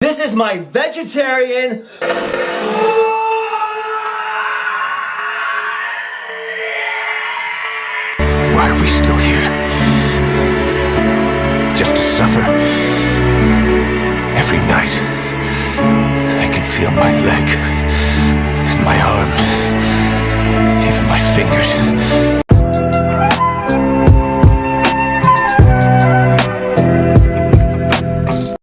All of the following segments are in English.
This is my vegetarian. Why are we still here? Just to suffer? Every night, I can feel my leg, and my arm, even my fingers.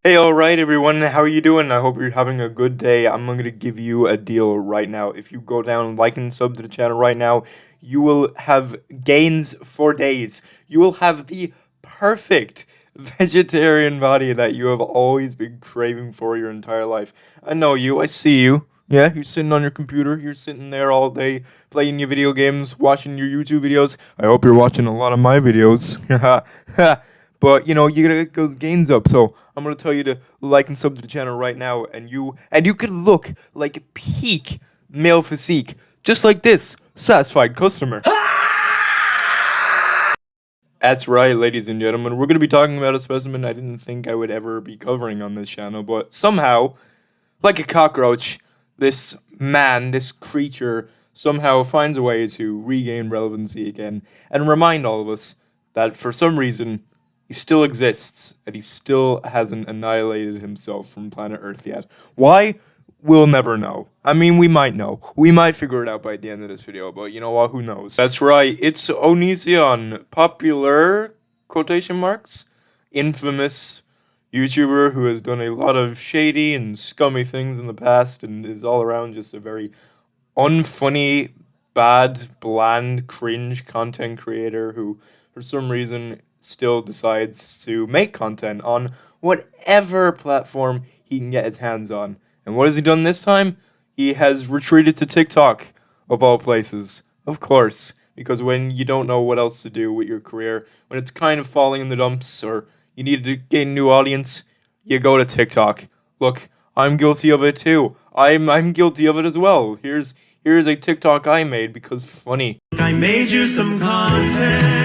Hey, alright everyone, how are you doing? I hope you're having a good day. I'm gonna give you a deal right now. If you go down and like and sub to the channel right now, you will have gains for days. You will have the perfect vegetarian body that you have always been craving for your entire life. I know you, I see you. Yeah, you're sitting on your computer, you're sitting there all day playing your video games, watching your YouTube videos. I hope you're watching a lot of my videos. But, you know, you gotta get those gains up, so I'm gonna tell you to like and sub to the channel right now, and you can look like a peak male physique, just like this satisfied customer. That's right, ladies and gentlemen, we're gonna be talking about a specimen I didn't think I would ever be covering on this channel, but somehow, like a cockroach, this man, this creature, somehow finds a way to regain relevancy again, and remind all of us that for some reason, he still exists, and he still hasn't annihilated himself from planet Earth yet. Why? We'll never know. I mean, we might know. We might figure it out by the end of this video, but you know what? Who knows? That's right. It's Onision, popular, quotation marks, infamous YouTuber who has done a lot of shady and scummy things in the past and is all around just a very unfunny, bad, bland, cringe content creator who, for some reason, still decides to make content on whatever platform he can get his hands on. And what has he done this time? He has retreated to TikTok, of all places. Of course, because when you don't know what else to do with your career, when it's kind of falling in the dumps, or you need to gain a new audience, you go to TikTok. Look, I'm guilty of it too. I'm guilty of it as well. Here's a TikTok I made because funny. I made you some content.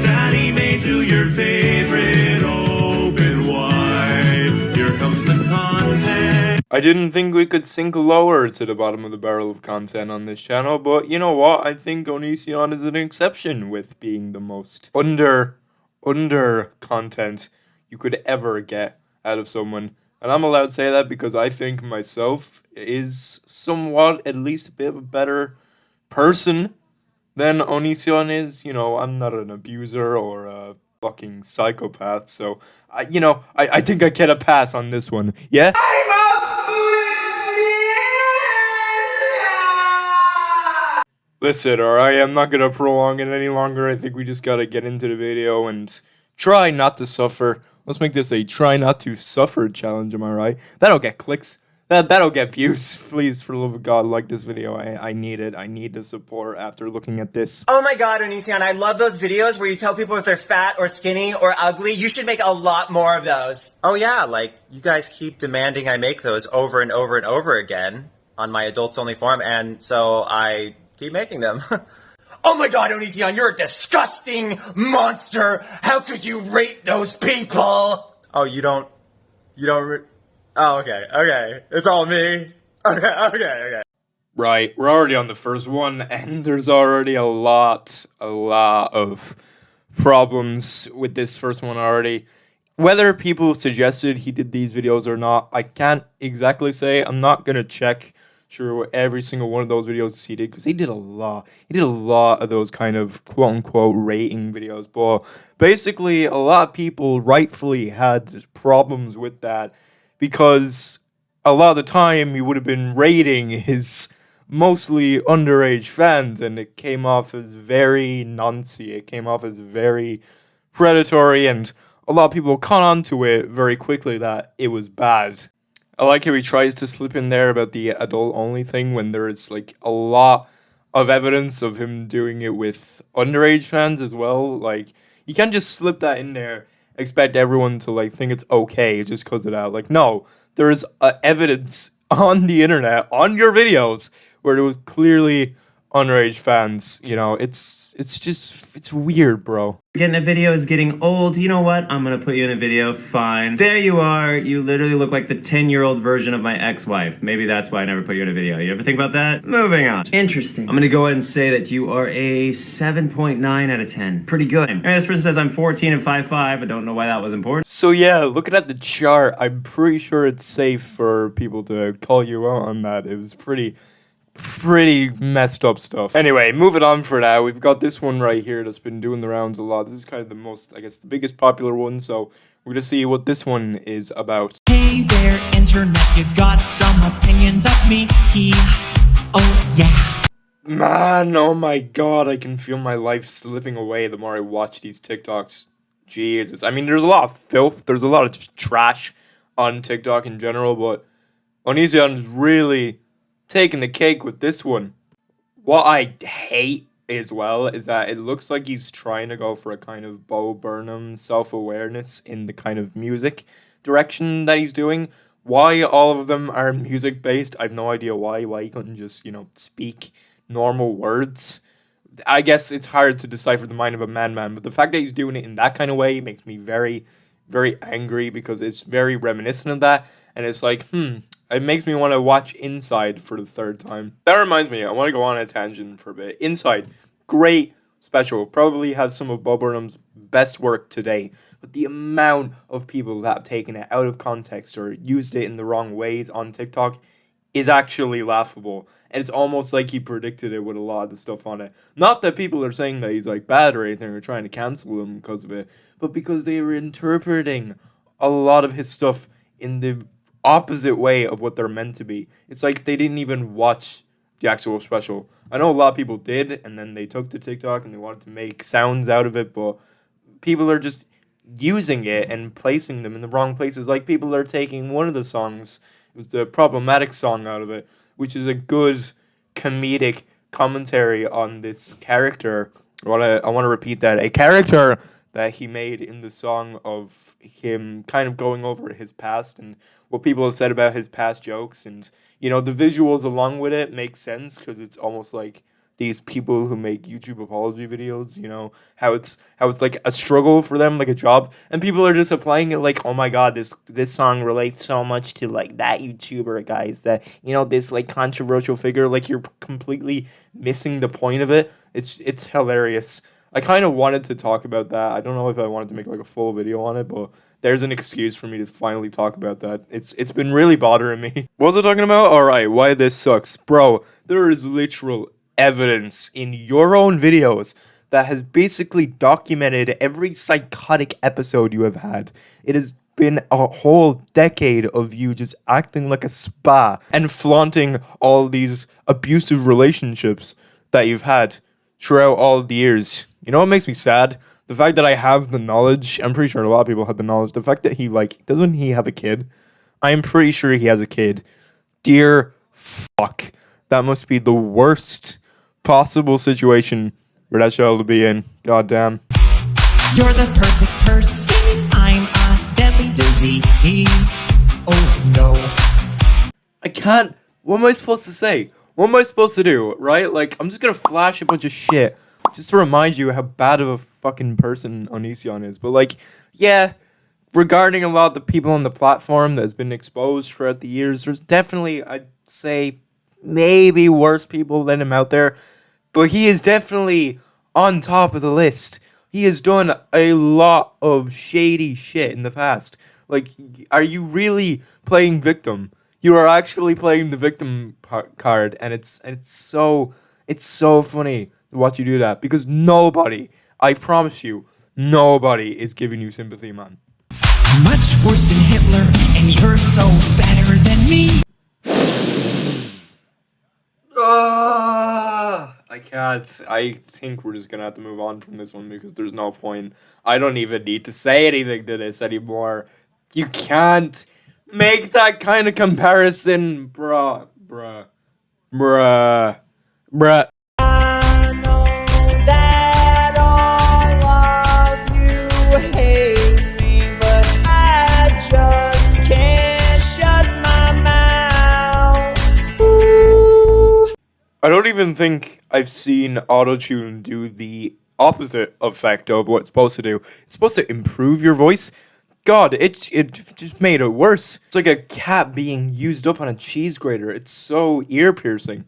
Daddy made you your favorite open wide. Here comes the content. I didn't think we could sink lower to the bottom of the barrel of content on this channel, but you know what? I think Onision is an exception with being the most under content you could ever get out of someone. And I'm allowed to say that because I think myself is somewhat, at least a bit of a better person than Onision is. You know, I'm not an abuser or a fucking psychopath, so, I think I get a pass on this one. Yeah? Listen, alright, I'm not gonna prolong it any longer. I think we just gotta get into the video and try not to suffer. Let's make this a try not to suffer challenge, am I right? That'll get clicks. That'll get views. Please, for the love of God, like this video. I need it. I need the support after looking at this. Oh my god, Onision, I love those videos where you tell people if they're fat or skinny or ugly. You should make a lot more of those. Oh yeah, like, you guys keep demanding I make those over and over and over again on my adults only forum, and so I keep making them. Oh my god, Onision, you're a disgusting monster! How could you rate those people? Oh, you don't oh, okay, it's all me. Okay. Right, we're already on the first one, and there's already a lot of problems with this first one already. Whether people suggested he did these videos or not, I can't exactly say. I'm not gonna check sure every single one of those videos he did, because he did a lot of those kind of quote-unquote rating videos, but basically a lot of people rightfully had problems with that, because a lot of the time he would have been rating his mostly underage fans, and it came off as very noncy, it came off as very predatory, and a lot of people caught on to it very quickly that it was bad. I like how he tries to slip in there about the adult-only thing when there is, like, a lot of evidence of him doing it with underage fans as well. Like, you can't just slip that in there, expect everyone to, like, think it's okay just because of that. Like, no, there is evidence on the internet, on your videos, where it was clearly underage fans. You know, it's weird, bro. Getting a video is getting old. You know what? I'm gonna put you in a video. Fine. There you are. You literally look like the 10-year-old version of my ex-wife. Maybe that's why I never put you in a video. You ever think about that? Moving on. Interesting. I'm gonna go ahead and say that you are a 7.9 out of 10. Pretty good. And this person says I'm 14 and 5'5". I don't know why that was important. So yeah, looking at the chart, I'm pretty sure it's safe for people to call you out on that. It was pretty messed up stuff. Anyway, moving on for now, we've got this one right here that's been doing the rounds a lot. This is kind of the most, I guess, the biggest popular one, so we're gonna see what this one is about. Hey there, internet, you got some opinions of me? Oh yeah. Man, oh my god, I can feel my life slipping away the more I watch these TikToks. Jesus. I mean, there's a lot of filth, there's a lot of just trash on TikTok in general, but Onision is really taking the cake with this one. What I hate as well is that it looks like he's trying to go for a kind of Bo Burnham self-awareness in the kind of music direction that he's doing. Why all of them are music based, I have no idea why he couldn't just, you know, speak normal words. I guess it's hard to decipher the mind of a madman, but the fact that he's doing it in that kind of way makes me very, very angry, because it's very reminiscent of that, and it's like, it makes me want to watch Inside for the third time. That reminds me, I want to go on a tangent for a bit. Inside, great special, probably has some of Bob Burnham's best work today, but the amount of people that have taken it out of context or used it in the wrong ways on TikTok is actually laughable. And it's almost like he predicted it with a lot of the stuff on it. Not that people are saying that he's like bad or anything or trying to cancel him because of it, but because they were interpreting a lot of his stuff in the opposite way of what they're meant to be. It's like they didn't even watch the actual special. I know a lot of people did, and then they took to TikTok and they wanted to make sounds out of it, but people are just using it and placing them in the wrong places. Like, people are taking one of the songs, it was the problematic song, out of it, which is a good comedic commentary on this character. I want to repeat that. A character that he made in the song of him kind of going over his past and what people have said about his past jokes. And, you know, the visuals along with it make sense because it's almost like these people who make YouTube apology videos, you know, how it's like a struggle for them, like a job, and people are just applying it like, oh my god, this song relates so much to like that YouTuber, guys, that, you know, this like controversial figure, like you're completely missing the point of it. It's hilarious. I kind of wanted to talk about that. I don't know if I wanted to make like a full video on it, but there's an excuse for me to finally talk about that. It's been really bothering me. What was I talking about? Alright, why this sucks. Bro, there is literal evidence in your own videos that has basically documented every psychotic episode you have had. It has been a whole decade of you just acting like a spa and flaunting all these abusive relationships that you've had throughout all the years. You know what makes me sad? The fact that I have the knowledge. I'm pretty sure a lot of people have the knowledge. The fact that he, like, doesn't he have a kid? I am pretty sure he has a kid. Dear fuck. That must be the worst possible situation for that child to be in. God damn. You're the perfect person. I'm a deadly disease. Oh no. I can't. What am I supposed to say? What am I supposed to do, right? Like, I'm just gonna flash a bunch of shit just to remind you how bad of a fucking person Onision is. But, like, yeah, regarding a lot of the people on the platform that has been exposed throughout the years, there's definitely, I'd say, maybe worse people than him out there. But he is definitely on top of the list. He has done a lot of shady shit in the past. Like, are you really playing victim? You are actually playing the victim card, and it's so funny to watch you do that, because nobody, I promise you, nobody is giving you sympathy, man. Much worse than Hitler, and you're so better than me. I can't. I think we're just gonna have to move on from this one because there's no point. I don't even need to say anything to this anymore. You can't make that kind of comparison, bruh. I know that all of you hate me, but I just can't shut my mouth. Ooh. I don't even think I've seen autotune do the opposite effect of what it's supposed to do. It's supposed to improve your voice. God, it just made it worse. It's like a cat being used up on a cheese grater. It's so ear piercing.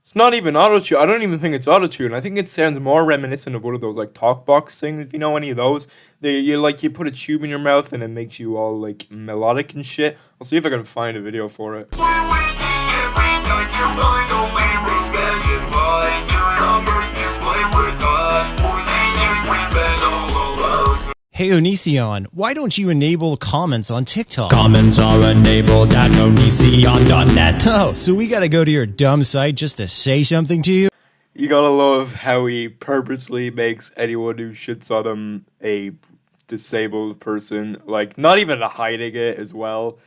It's not even autotune. I don't even think it's autotune. I think it sounds more reminiscent of one of those like talk box things. If you know any of those, you put a tube in your mouth and it makes you all like melodic and shit. I'll see if I can find a video for it. Hey Onision, why don't you enable comments on TikTok? Comments are enabled at onision.net. Oh, so we gotta go to your dumb site just to say something to you? You gotta love how he purposely makes anyone who shits on him a disabled person, like not even hiding it as well.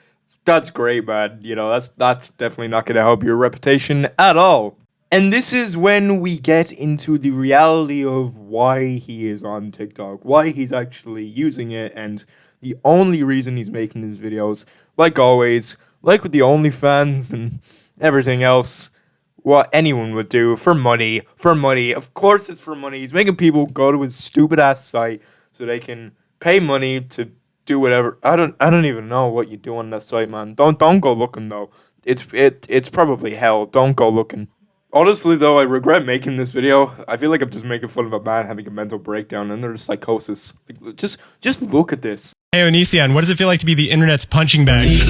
That's great, man. You know, that's definitely not gonna help your reputation at all. And this is when we get into the reality of why he is on TikTok, why he's actually using it, and the only reason he's making these videos, like always, like with the OnlyFans and everything else, what anyone would do, for money, for money. Of course it's for money. He's making people go to his stupid ass site so they can pay money to do whatever. I don't even know what you do on that site, man. Don't go looking though. It's probably hell. Don't go looking. Honestly, though, I regret making this video. I feel like I'm just making fun of a man having a mental breakdown and there's psychosis. Like, just look at this. Hey Onision, what does it feel like to be the internet's punching bag?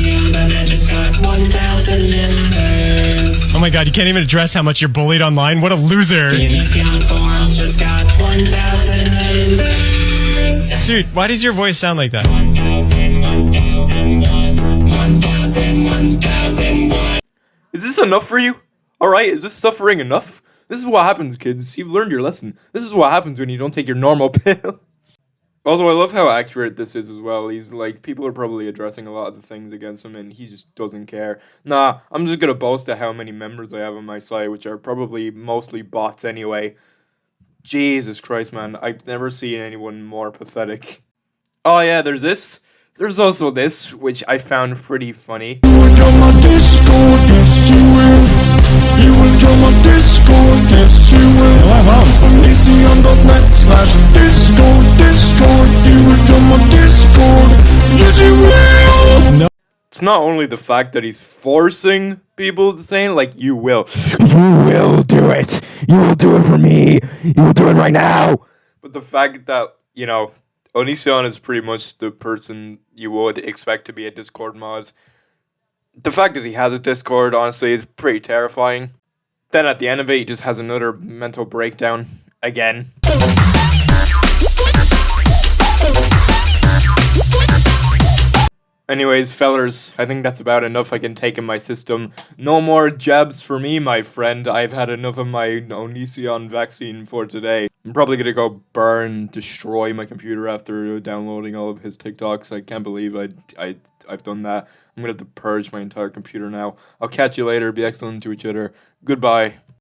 Oh my god, you can't even address how much you're bullied online? What a loser! Dude, why does your voice sound like that? Is this enough for you? Alright, is this suffering enough? This is what happens, kids. You've learned your lesson. This is what happens when you don't take your normal pills. Also, I love how accurate this is as well. He's like, people are probably addressing a lot of the things against him and he just doesn't care. Nah, I'm just gonna boast at how many members I have on my site, which are probably mostly bots anyway. Jesus Christ, man. I've never seen anyone more pathetic. Oh yeah, there's this. There's also this, which I found pretty funny. It's not only the fact that he's forcing people to say it, like, you will do it. You will do it for me. You will do it right now. But the fact that, you know, Onision is pretty much the person you would expect to be a Discord mod. The fact that he has a Discord, honestly, is pretty terrifying. Then at the end of it, he just has another mental breakdown again. Anyways, fellers, I think that's about enough I can take in my system. No more jabs for me, my friend. I've had enough of my Onision vaccine for today. I'm probably gonna go destroy my computer after downloading all of his TikToks. I can't believe I've done that. I'm gonna have to purge my entire computer now. I'll catch you later. Be excellent to each other. Goodbye.